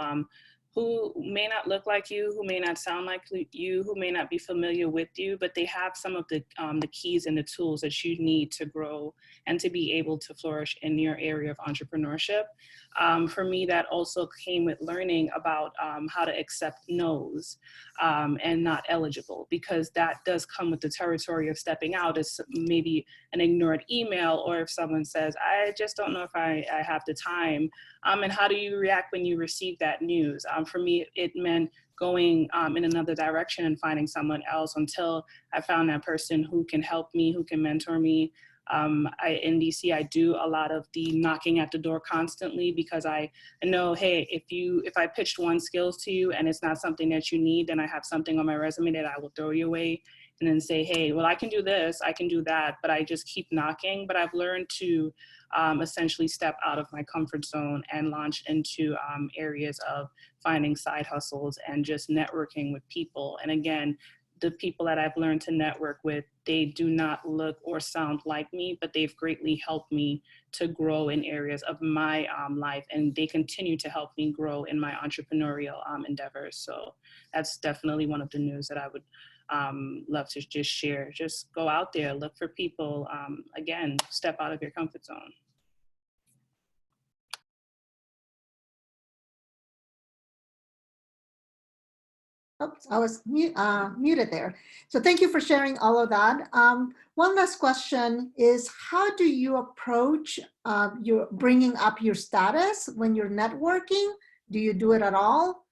who may not look like you, who may not sound like you, who may not be familiar with you, but they have some of the keys and the tools that you need to grow and to be able to flourish in your area of entrepreneurship. For me, that also came with learning about how to accept no's and not eligible, because that does come with the territory of stepping out. It's maybe an ignored email, or if someone says, I just don't know if I have the time. And how do you react when you receive that news? For me, it meant going in another direction and finding someone else until I found that person who can help me, who can mentor me. In DC, I do a lot of the knocking at the door constantly, because I know, hey, if I pitched one skills to you and it's not something that you need, then I have something on my resume that I will throw you away and then say, hey, well, I can do this, I can do that, but I just keep knocking. But I've learned to essentially step out of my comfort zone and launch into areas of finding side hustles and just networking with people. And again, the people that I've learned to network with, they do not look or sound like me, but they've greatly helped me to grow in areas of my life, and they continue to help me grow in my entrepreneurial endeavors. So that's definitely one of the news that I would love to just share. Just go out there, look for people. Again, step out of your comfort zone. Oops, I was muted there. So thank you for sharing all of that. One last question is, how do you approach your bringing up your status when you're networking? Do you do it at all?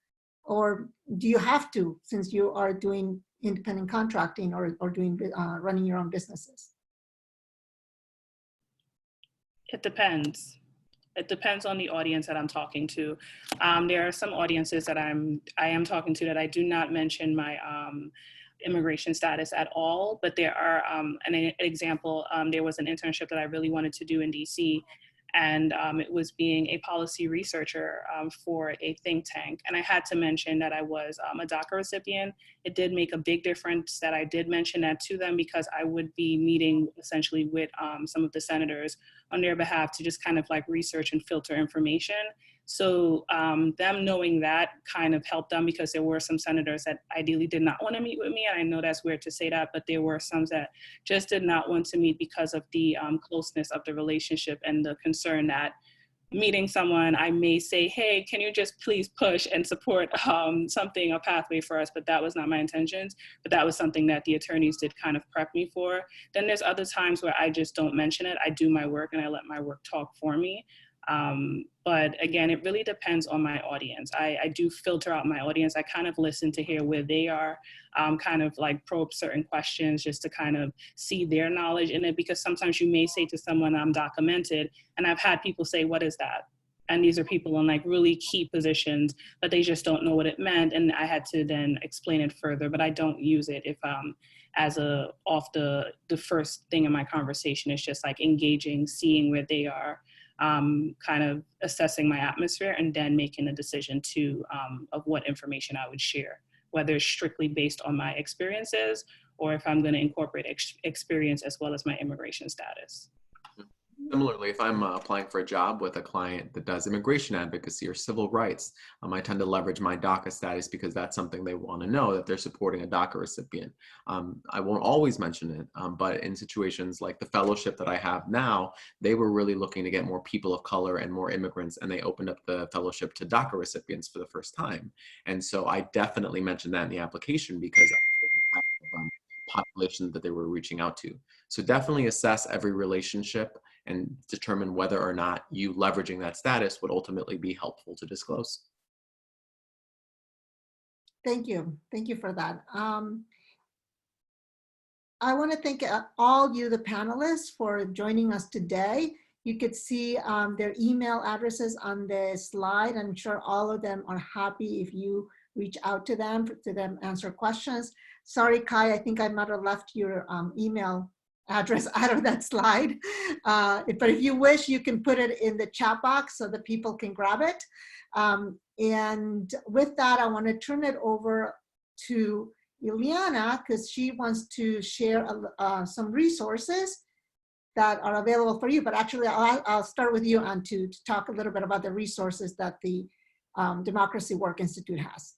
Or do you have to, since you are doing independent contracting or doing running your own businesses? It depends. It depends on the audience that I'm talking to. There are some audiences that I am talking to that I do not mention my immigration status at all, but there are, an example, there was an internship that I really wanted to do in DC, and it was being a policy researcher for a think tank. And I had to mention that I was a DACA recipient. It did make a big difference that I did mention that to them, because I would be meeting essentially with some of the senators on their behalf to just kind of like research and filter information. So them knowing that kind of helped them, because there were some senators that ideally did not want to meet with me. And I know that's weird to say that, but there were some that just did not want to meet because of the closeness of the relationship and the concern that meeting someone, I may say, hey, can you just please push and support something, a pathway for us? But that was not my intentions. But that was something that the attorneys did kind of prep me for. Then there's other times where I just don't mention it. I do my work and I let my work talk for me. But again, it really depends on my audience. I do filter out my audience. I kind of listen to hear where they are, kind of like probe certain questions just to kind of see their knowledge in it, because sometimes you may say to someone, I'm documented, and I've had people say, what is that? And these are people in like really key positions, but they just don't know what it meant. And I had to then explain it further, but I don't use it if as off the first thing in my conversation. It's just like engaging, seeing where they are, kind of assessing my atmosphere, and then making a decision of what information I would share, whether it's strictly based on my experiences or if I'm going to incorporate experience as well as my immigration status. Similarly, if I'm applying for a job with a client that does immigration advocacy or civil rights, I tend to leverage my DACA status, because that's something they want to know, that they're supporting a DACA recipient. I won't always mention it, but in situations like the fellowship that I have now, they were really looking to get more people of color and more immigrants, and they opened up the fellowship to DACA recipients for the first time. And so I definitely mentioned that in the application, because I population that they were reaching out to. So definitely assess every relationship and determine whether or not you leveraging that status would ultimately be helpful to disclose. Thank you. Thank you for that. I want to thank all you, the panelists, for joining us today. You could see their email addresses on the slide. I'm sure all of them are happy if you reach out to them answer questions. Sorry, Kai, I think I might have left your email address out of that slide. But if you wish, you can put it in the chat box so that people can grab it. And with that, I want to turn it over to Ileana, because she wants to share some resources that are available for you. But actually, I'll start with you, Antu, to talk a little bit about the resources that the Democracy Work Institute has.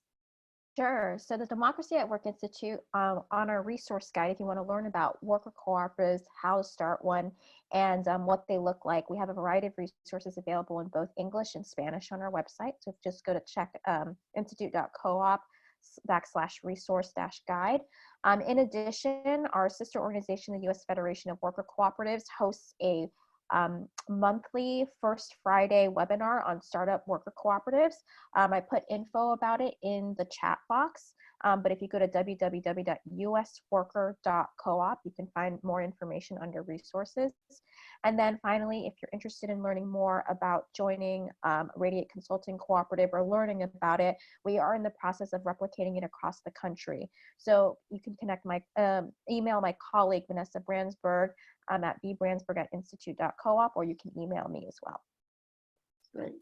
Sure. So the Democracy at Work Institute, on our resource guide, if you want to learn about worker cooperatives, how to start one, and what they look like, we have a variety of resources available in both English and Spanish on our website. So just go to check institute.coop/resource-guide. In addition, our sister organization, the U.S. Federation of Worker Cooperatives, hosts a monthly first Friday webinar on startup worker cooperatives. I put info about it in the chat box, but if you go to www.usworker.coop, you can find more information under resources. And then finally, if you're interested in learning more about joining Radiate Consulting Cooperative or learning about it, we are in the process of replicating it across the country. So you can connect email my colleague, Vanessa Brandsburg, at bbrandsburg@institute.coop, or you can email me as well. Great.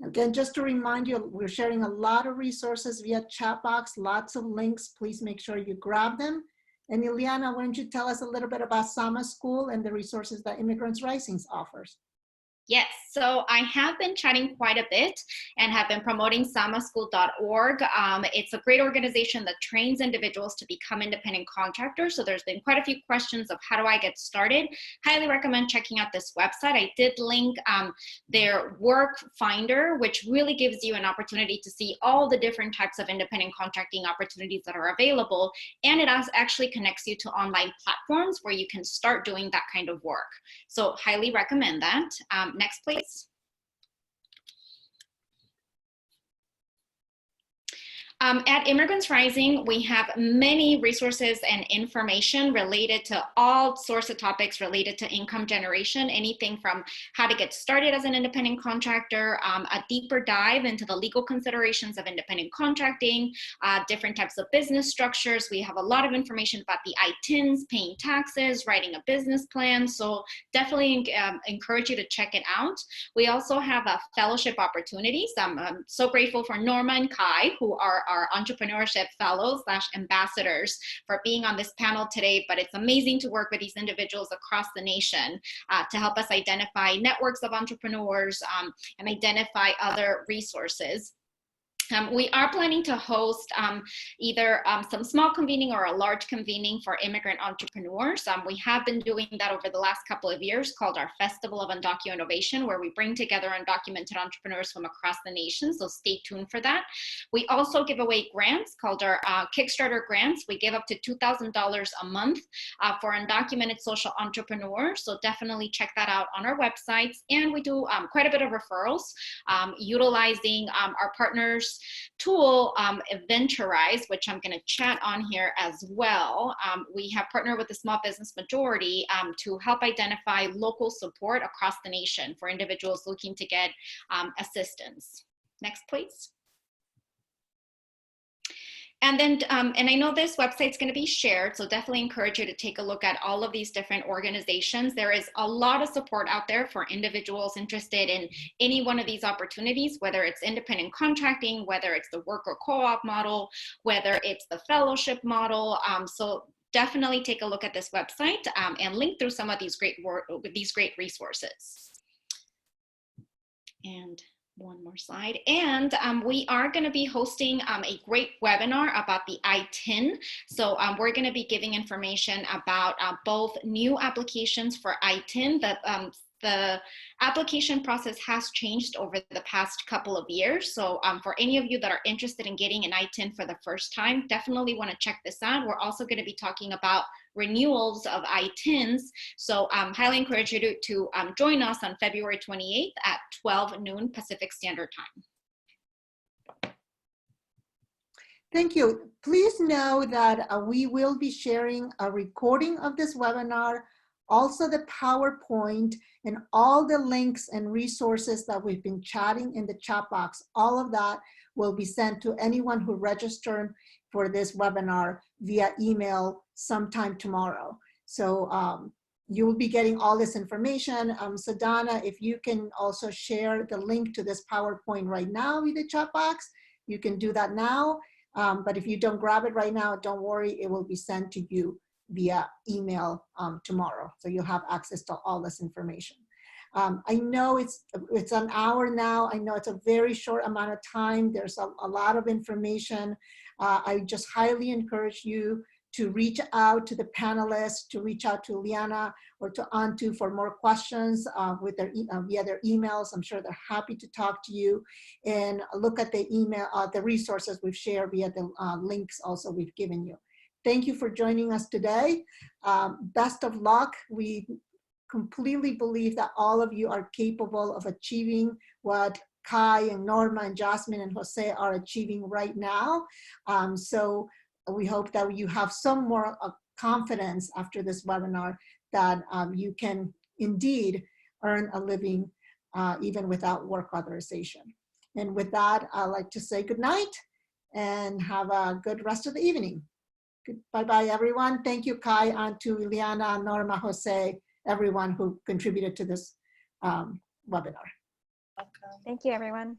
Again, just to remind you, we're sharing a lot of resources via chat box, lots of links. Please make sure you grab them. And Ileana, why don't you tell us a little bit about Sama School and the resources that Immigrants Rising offers? Yes, so I have been chatting quite a bit and have been promoting samaschool.org. It's a great organization that trains individuals to become independent contractors. So there's been quite a few questions of how do I get started. Highly recommend checking out this website. I did link their work finder, which really gives you an opportunity to see all the different types of independent contracting opportunities that are available. And it actually connects you to online platforms where you can start doing that kind of work. So highly recommend that. Next, please. At Immigrants Rising, we have many resources and information related to all sorts of topics related to income generation, anything from how to get started as an independent contractor, a deeper dive into the legal considerations of independent contracting, different types of business structures. We have a lot of information about the ITINs, paying taxes, writing a business plan. So definitely encourage you to check it out. We also have fellowship opportunities. I'm so grateful for Norma and Kai, who are our entrepreneurship fellows / ambassadors, for being on this panel today. But it's amazing to work with these individuals across the nation to help us identify networks of entrepreneurs and identify other resources. We are planning to host either some small convening or a large convening for immigrant entrepreneurs. We have been doing that over the last couple of years, called our Festival of Undocumented Innovation, where we bring together undocumented entrepreneurs from across the nation. So stay tuned for that. We also give away grants called our Kickstarter grants. We give up to $2,000 a month for undocumented social entrepreneurs. So definitely check that out on our websites. And we do quite a bit of referrals utilizing our partners tool, Venturize, which I'm going to chat on here as well. We have partnered with the Small Business Majority to help identify local support across the nation for individuals looking to get assistance. Next, please. And then, and I know this website's going to be shared, so definitely encourage you to take a look at all of these different organizations. There is a lot of support out there for individuals interested in any one of these opportunities, whether it's independent contracting, whether it's the worker co-op model, whether it's the fellowship model. So definitely take a look at this website and link through some of these great resources. And one more slide. And we are going to be hosting a great webinar about the ITIN. So we're going to be giving information about both new applications for ITIN that The application process has changed over the past couple of years. So for any of you that are interested in getting an I-10 for the first time, definitely want to check this out. We're also going to be talking about renewals of I-10s. So highly encourage you to join us on February 28th at 12 noon Pacific Standard Time. Thank you. Please know that we will be sharing a recording of this webinar, also the PowerPoint, and all the links and resources that we've been chatting in the chat box. All of that will be sent to anyone who registered for this webinar via email sometime tomorrow. So you will be getting all this information. So Donna, if you can also share the link to this PowerPoint right now in the chat box, you can do that now. But if you don't grab it right now, don't worry, it will be sent to you via email tomorrow. So you'll have access to all this information. I know it's an hour now. I know it's a very short amount of time. There's a lot of information. I just highly encourage you to reach out to the panelists, to reach out to Liana or to Antu for more questions with their via their emails. I'm sure they're happy to talk to you, and look at the email, the resources we've shared via the links also we've given you. Thank you for joining us today. Best of luck. We completely believe that all of you are capable of achieving what Kai and Norma and Jasmine and Jose are achieving right now. So we hope that you have some more confidence after this webinar that you can indeed earn a living even without work authorization. And with that, I'd like to say good night and have a good rest of the evening. Bye-bye, everyone. Thank you, Kai, Antu, Ileana, Norma, Jose, everyone who contributed to this webinar. Thank you, everyone.